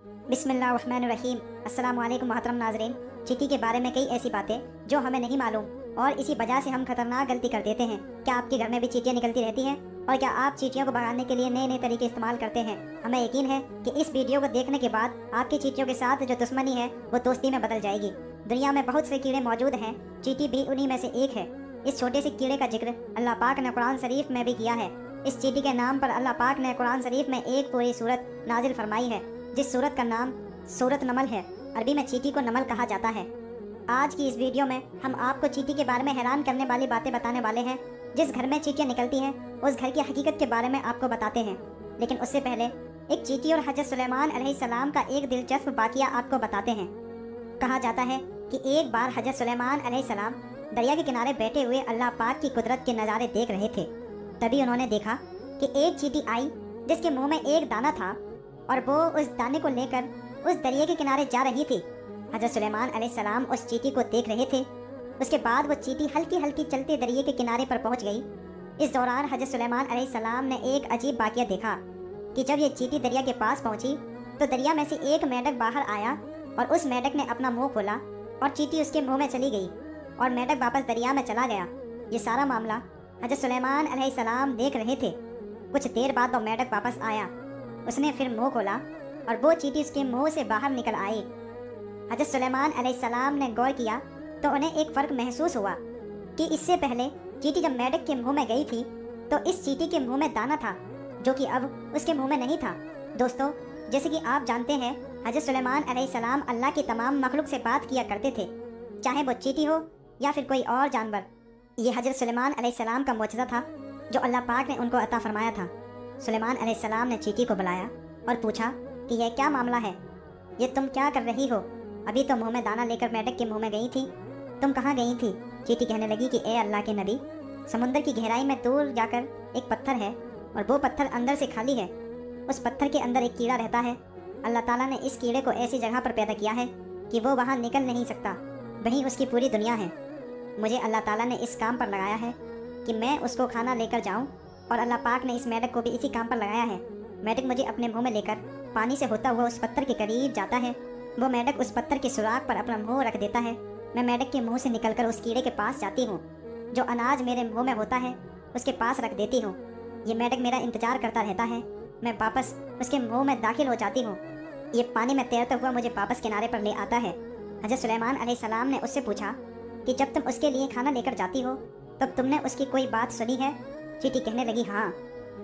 بسم اللہ الرحمن الرحیم۔ السلام علیکم محترم ناظرین۔ چیٹی کے بارے میں کئی ایسی باتیں جو ہمیں نہیں معلوم اور اسی وجہ سے ہم خطرناک غلطی کر دیتے ہیں۔ کیا آپ کے گھر میں بھی چیٹیاں نکلتی رہتی ہیں؟ اور کیا آپ چیٹیوں کو بھگانے کے لیے نئے طریقے استعمال کرتے ہیں؟ ہمیں یقین ہے کہ اس ویڈیو کو دیکھنے کے بعد آپ کی چیٹیوں کے ساتھ جو دشمنی ہے وہ دوستی میں بدل جائے گی۔ دنیا میں بہت سے کیڑے موجود ہیں، چیٹی بھی انہی میں سے ایک ہے۔ اس چھوٹے سے کیڑے کا ذکر اللہ پاک نے قرآن شریف میں بھی کیا ہے۔ اس چیٹی کے نام پر اللہ پاک نے قرآن شریف میں ایک پوری سورت نازل فرمائی ہے، جس سورت کا نام سورت نمل ہے۔ عربی میں چیٹی کو نمل کہا جاتا ہے۔ آج کی اس ویڈیو میں ہم آپ کو چیٹی کے بارے میں حیران کرنے والی باتیں بتانے والے ہیں۔ جس گھر میں چیٹیاں نکلتی ہیں اس گھر کی حقیقت کے بارے میں آپ کو بتاتے ہیں، لیکن اس سے پہلے ایک چیٹی اور حضرت سلیمان علیہ السلام کا ایک دلچسپ واقعہ آپ کو بتاتے ہیں۔ کہا جاتا ہے کہ ایک بار حضرت سلیمان علیہ السلام دریا کے کنارے بیٹھے ہوئے اللہ پاک کی قدرت کے نظارے دیکھ رہے تھے۔ تبھی انہوں نے دیکھا کہ ایک چیٹی آئی جس کے منہ میں ایک دانہ تھا اور وہ اس دانے کو لے کر اس دریا کے کنارے جا رہی تھی۔ حضرت سلیمان علیہ السلام اس چیٹی کو دیکھ رہے تھے۔ اس کے بعد وہ چیٹی ہلکی ہلکی چلتے دریا کے کنارے پر پہنچ گئی۔ اس دوران حضرت سلیمان علیہ السلام نے ایک عجیب واقعہ دیکھا کہ جب یہ چیٹی دریا کے پاس پہنچی تو دریا میں سے ایک میڈک باہر آیا اور اس میڈک نے اپنا منہ کھولا اور چیٹی اس کے منہ میں چلی گئی اور میڈک واپس دریا میں چلا گیا۔ یہ سارا معاملہ حضرت سلیمان علیہ السلام دیکھ رہے تھے۔ کچھ دیر بعد وہ میڈک واپس آیا، اس نے پھر منہ کھولا اور وہ چیٹی اس کے منہ سے باہر نکل آئی۔ حضرت سلیمان علیہ السلام نے غور کیا تو انہیں ایک فرق محسوس ہوا کہ اس سے پہلے چیٹی جب میڈک کے منہ میں گئی تھی تو اس چیٹی کے منہ میں دانہ تھا جو کہ اب اس کے منہ میں نہیں تھا۔ دوستو، جیسے کہ آپ جانتے ہیں حضرت سلیمان علیہ السلام اللہ کی تمام مخلوق سے بات کیا کرتے تھے، چاہے وہ چیٹی ہو یا پھر کوئی اور جانور۔ یہ حضرت سلیمان علیہ السلام کا معجزہ تھا جو اللہ پاک نے ان کو عطا فرمایا تھا۔ سلیمان علیہ السلام نے چیٹی کو بلایا اور پوچھا کہ یہ کیا معاملہ ہے؟ یہ تم کیا کر رہی ہو؟ ابھی تو منہ میں دانہ لے کر میڈک کے منہ میں گئی تھی، تم کہاں گئی تھی؟ چیٹی کہنے لگی کہ اے اللہ کے نبی، سمندر کی گہرائی میں دور جا کر ایک پتھر ہے اور وہ پتھر اندر سے خالی ہے۔ اس پتھر کے اندر ایک کیڑا رہتا ہے۔ اللہ تعالیٰ نے اس کیڑے کو ایسی جگہ پر پیدا کیا ہے کہ وہ وہاں نکل نہیں سکتا، وہیں اس کی پوری دنیا ہے۔ مجھے اللہ تعالیٰ نے اس کام پر لگایا ہے کہ میں اس کو کھانا لے کر جاؤں، اور اللہ پاک نے اس میڈک کو بھی اسی کام پر لگایا ہے۔ میڈک مجھے اپنے منہ میں لے کر پانی سے ہوتا ہوا اس پتھر کے قریب جاتا ہے۔ وہ میڈک اس پتھر کے سوراخ پر اپنا منہ رکھ دیتا ہے۔ میں میڈک کے منہ سے نکل کر اس کیڑے کے پاس جاتی ہوں۔ جو اناج میرے منہ میں ہوتا ہے اس کے پاس رکھ دیتی ہوں۔ یہ میڈک میرا انتظار کرتا رہتا ہے۔ میں واپس اس کے منہ میں داخل ہو جاتی ہوں۔ یہ پانی میں تیرتا ہوا مجھے واپس کنارے پر لے آتا ہے۔ حضرت سلیمان علیہ السلام نے اس سے پوچھا کہ جب تم اس کے لیے کھانا لے کر جاتی ہو تب تم نے اس کی کوئی بات سنی ہے؟ چیٹی کہنے لگی ہاں،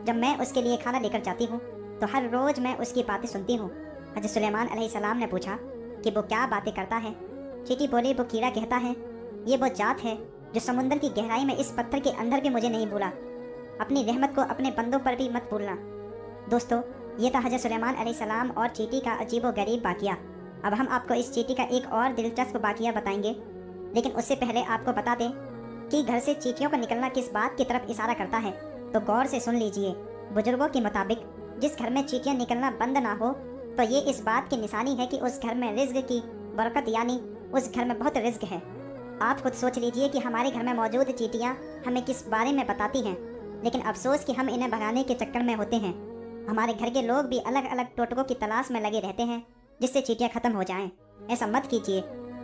جب میں اس کے لیے کھانا لے کر جاتی ہوں تو ہر روز میں اس کی باتیں سنتی ہوں۔ حضرت سلیمان علیہ السلام نے پوچھا کہ وہ کیا باتیں کرتا ہے؟ چیٹی بولی وہ کیڑا کہتا ہے یہ وہ ذات ہے جو سمندر کی گہرائی میں اس پتھر کے اندر بھی مجھے نہیں بھولا، اپنی رحمت کو اپنے بندوں پر بھی مت بھولنا۔ دوستو، یہ تھا حضرت سلیمان علیہ السلام اور چیٹی کا عجیب و غریب واقعہ۔ اب ہم آپ کو اس چیٹی کا ایک اور دلچسپ واقعہ بتائیں گے، لیکن اس سے پہلے آپ کو بتا دیں کہ گھر سے چیٹیوں کا نکلنا کس بات کی طرف اشارہ کرتا ہے، تو غور سے سن لیجئے۔ بزرگوں کے مطابق جس گھر میں چیٹیاں نکلنا بند نہ ہو تو یہ اس بات کی نشانی ہے کہ اس گھر میں رزق کی برکت، یعنی اس گھر میں بہت رزق ہے۔ آپ خود سوچ لیجئے کہ ہمارے گھر میں موجود چیٹیاں ہمیں کس بارے میں بتاتی ہیں، لیکن افسوس کہ ہم انہیں بھگانے کے چکر میں ہوتے ہیں۔ ہمارے گھر کے لوگ بھی الگ الگ ٹوٹکوں کی تلاش میں لگے رہتے ہیں جس سے چیٹیاں ختم ہو جائیں۔ ایسا مت کیجیے،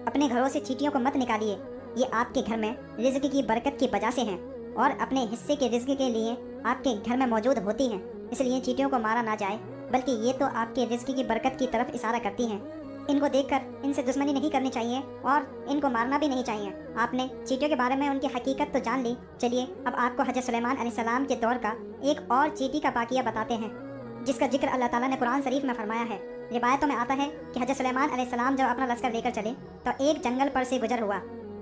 اپنے گھروں سے چیٹیوں کو مت نکالیے۔ یہ آپ کے گھر میں رزق کی برکت کی وجہ سے ہیں اور اپنے حصے کے رزق کے لیے آپ کے گھر میں موجود ہوتی ہیں، اس لیے چیٹیوں کو مارا نہ جائے، بلکہ یہ تو آپ کے رزق کی برکت کی طرف اشارہ کرتی ہیں۔ ان کو دیکھ کر ان سے دشمنی نہیں کرنی چاہیے اور ان کو مارنا بھی نہیں چاہیے۔ آپ نے چیٹیوں کے بارے میں ان کی حقیقت تو جان لی، چلیے اب آپ کو حضرت سلیمان علیہ السلام کے دور کا ایک اور چیٹی کا واقعہ بتاتے ہیں جس کا ذکر اللہ تعالیٰ نے قرآن شریف میں فرمایا ہے۔ روایتوں میں آتا ہے کہ حضرت سلیمان علیہ السلام جب اپنا لشکر لے کر چلے تو ایک جنگل پر سے گزر ہوا۔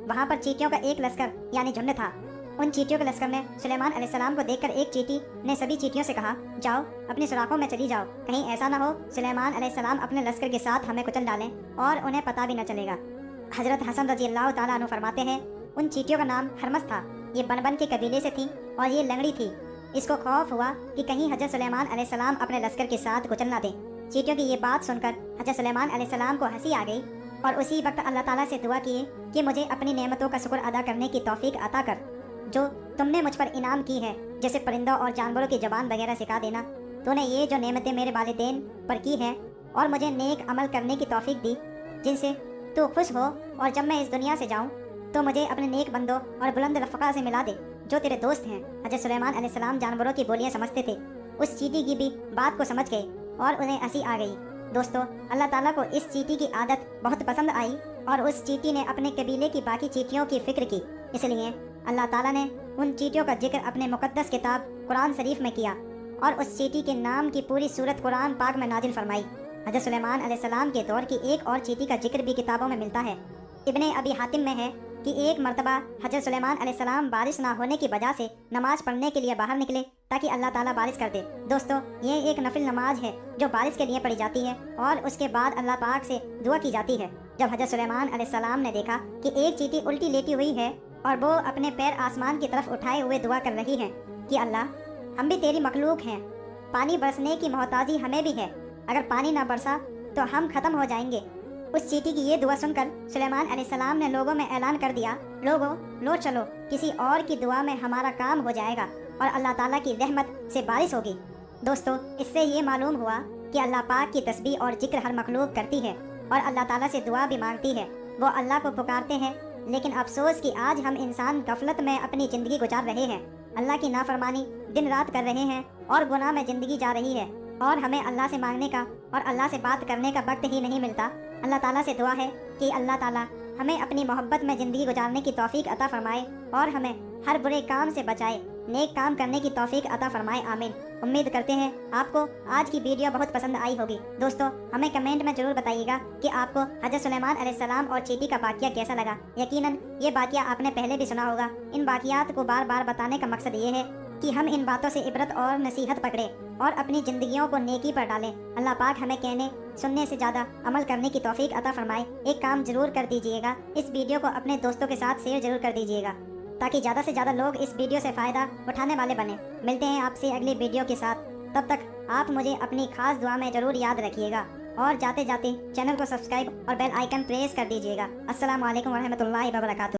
وہاں پر چیٹیوں کا ایک لشکر یعنی جھنڈ تھا۔ ان چیٹیوں کے لشکر نے سلیمان علیہ السلام کو دیکھ کر ایک چیٹی نے سبھی چیٹیوں سے کہا جاؤ اپنی سوراخوں میں چلی جاؤ، کہیں ایسا نہ ہو سلیمان علیہ السلام اپنے لشکر کے ساتھ ہمیں کچل ڈالیں اور انہیں پتہ بھی نہ چلے گا۔ حضرت حسن رضی اللہ تعالیٰ عنہ فرماتے ہیں ان چیٹیوں کا نام ہرمس تھا، یہ بن بن کے قبیلے سے تھیں اور یہ لنگڑی تھی۔ اس کو خوف ہوا کہ کہیں حضرت سلیمان علیہ السلام اپنے لشکر کے ساتھ کچل نہ دیں۔ چیٹیوں کی یہ بات سن کر حضرت سلیمان علیہ السلام کو ہنسی آ گئی اور اسی وقت اللہ تعالیٰ سے دعا کیے کہ مجھے اپنی نعمتوں کا شکر ادا کرنے کی توفیق عطا کر جو تم نے مجھ پر انعام کی ہے، جیسے پرندوں اور جانوروں کی زبان وغیرہ سکھا دینا۔ تو نے یہ جو نعمتیں میرے والدین پر کی ہیں اور مجھے نیک عمل کرنے کی توفیق دی جن سے تو خوش ہو، اور جب میں اس دنیا سے جاؤں تو مجھے اپنے نیک بندوں اور بلند رفقا سے ملا دے جو تیرے دوست ہیں۔ حضرت سلیمان علیہ السلام جانوروں کی بولیاں سمجھتے تھے، اس چیٹی کی بھی بات کو سمجھ گئے اور انہیں ہنسی آ گئی۔ دوستو، اللہ تعالیٰ کو اس چیٹی کی عادت بہت پسند آئی اور اس چیٹی نے اپنے قبیلے کی باقی چیٹیوں کی فکر کی، اس لیے اللہ تعالیٰ نے ان چیٹیوں کا ذکر اپنے مقدس کتاب قرآن شریف میں کیا اور اس چیٹی کے نام کی پوری سورت قرآن پاک میں نازل فرمائی۔ حضرت سلیمان علیہ السلام کے دور کی ایک اور چیٹی کا ذکر بھی کتابوں میں ملتا ہے۔ ابن ابی حاتم میں ہے کہ ایک مرتبہ حضرت سلیمان علیہ السلام بارش نہ ہونے کی وجہ سے نماز پڑھنے کے لیے باہر نکلے تاکہ اللہ تعالیٰ بارش کر دے۔ دوستو، یہ ایک نفل نماز ہے جو بارش کے لیے پڑھی جاتی ہے اور اس کے بعد اللہ پاک سے دعا کی جاتی ہے۔ جب حضرت سلیمان علیہ السلام نے دیکھا کہ ایک چیٹی الٹی لیٹی ہوئی ہے اور وہ اپنے پیر آسمان کی طرف اٹھائے ہوئے دعا کر رہی ہے کہ اللہ، ہم بھی تیری مخلوق ہیں، پانی برسنے کی محتاجی ہمیں بھی ہے، اگر پانی نہ برسا تو ہم ختم ہو جائیں گے۔ اس چیٹی کی یہ دعا سن کر سلیمان علیہ السلام نے لوگوں میں اعلان کر دیا، لوگوں لوٹ چلو، کسی اور کی دعا میں ہمارا کام ہو جائے گا اور اللہ تعالیٰ کی رحمت سے بارش ہوگی۔ دوستو، اس سے یہ معلوم ہوا کہ اللہ پاک کی تسبیح اور ذکر ہر مخلوق کرتی ہے اور اللہ تعالیٰ سے دعا بھی مانگتی ہے، وہ اللہ کو پکارتے ہیں، لیکن افسوس کہ آج ہم انسان غفلت میں اپنی زندگی گزار رہے ہیں، اللہ کی نافرمانی دن رات کر رہے ہیں اور گناہ میں زندگی جا رہی ہے، اور ہمیں اللہ سے مانگنے کا اور اللہ سے بات کرنے کا وقت ہی نہیں ملتا۔ اللہ تعالیٰ سے دعا ہے کہ اللہ تعالیٰ ہمیں اپنی محبت میں زندگی گزارنے کی توفیق عطا فرمائے اور ہمیں ہر برے کام سے بچائے، نیک کام کرنے کی توفیق عطا فرمائے، آمین۔ امید کرتے ہیں آپ کو آج کی ویڈیو بہت پسند آئی ہوگی۔ دوستو، ہمیں کمنٹ میں ضرور بتائیے گا کہ آپ کو حضرت سلیمان علیہ السلام اور چیٹی کا واقعہ کیسا لگا۔ یقیناً یہ واقعہ آپ نے پہلے بھی سنا ہوگا۔ ان واقعات کو بار بار بتانے کا مقصد یہ ہے کہ ہم ان باتوں سے عبرت اور نصیحت پکڑیں اور اپنی زندگیوں کو نیکی پر ڈالیں۔ اللہ پاک ہمیں کہنے سننے سے زیادہ عمل کرنے کی توفیق عطا فرمائے۔ ایک کام ضرور کر دیجئے گا، اس ویڈیو کو اپنے دوستوں کے ساتھ شیئر ضرور کر دیجئے گا تاکہ زیادہ سے زیادہ لوگ اس ویڈیو سے فائدہ اٹھانے والے بنیں۔ ملتے ہیں آپ سے اگلی ویڈیو کے ساتھ، تب تک آپ مجھے اپنی خاص دعا میں ضرور یاد رکھیے گا اور جاتے جاتے چینل کو سبسکرائب اور بیل آئیکن پریس کر دیجئے گا۔ السلام علیکم ورحمۃ اللہ وبرکاتہ۔